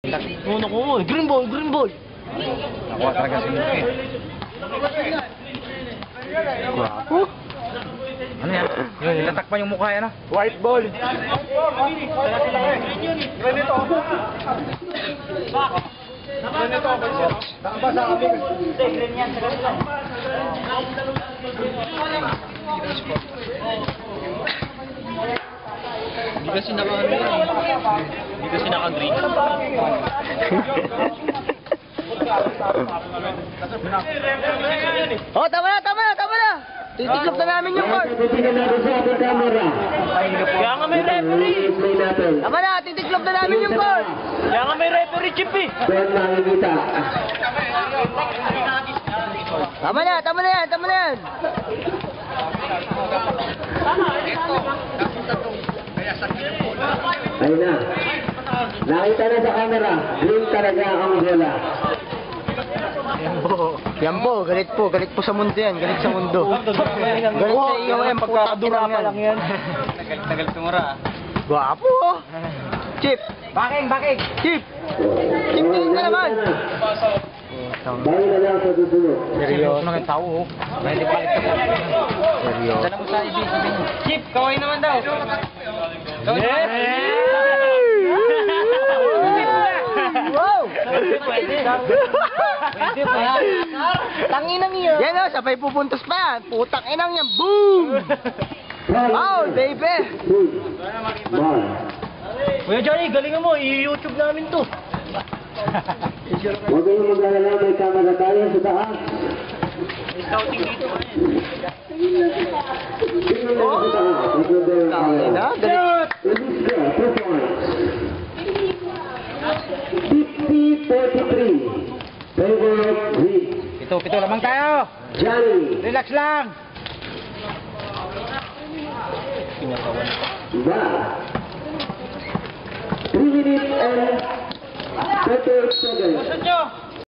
Ano ko mo, green ball, green ball. Nakuha talaga si Luke. Guwapo. Ano yan? Yun, natatakpan yung mukha yan ah. White ball. Hindi kasi naka-ano yan. Hindi kasi naka-green. Oh, tama na, tama na, tama na! Titiklop na namin yung court! Kaya nga may referee! Tama na, titiklop na namin yung court! Kaya nga may referee, Chip eh! Tama na, tama na yan, tama na yan! Ayun na. Nakita na sa camera. Green talaga ang bola. Yan po, galit po sa mundo yan, galit sa mundo. Galit sa iyo yan, pagkakadura pa lang yan. Galit tumura ah. Gwapo! Chip! Baking! Chip! Chip, tingin ka naman! Bawi na lang sa susunod. Seryoso mga tao oh. Hindi balik ka po. Seryoso. Dala mo sa ibig sabihin. Chip, kaway naman daw. Kaway Wow! Pwede. Tanginang iyo. Yan o, sabay pupuntos pa. Putang inang yan. Boom! Wow, baby! Ball. Kuya Johnny, galingan mo. I-YouTube namin to. Huwag kayong mag-alala, may camera tayo sa taas. Scouting dito. Tingnan lang sa taas. Mag-alala yung camera. Galit. Release go. 2 points. 50-43. Favorite Green. Pito lamang tayo. Johnny. Relax lang. Ball. 3 minutes and 38 seconds. Nyo.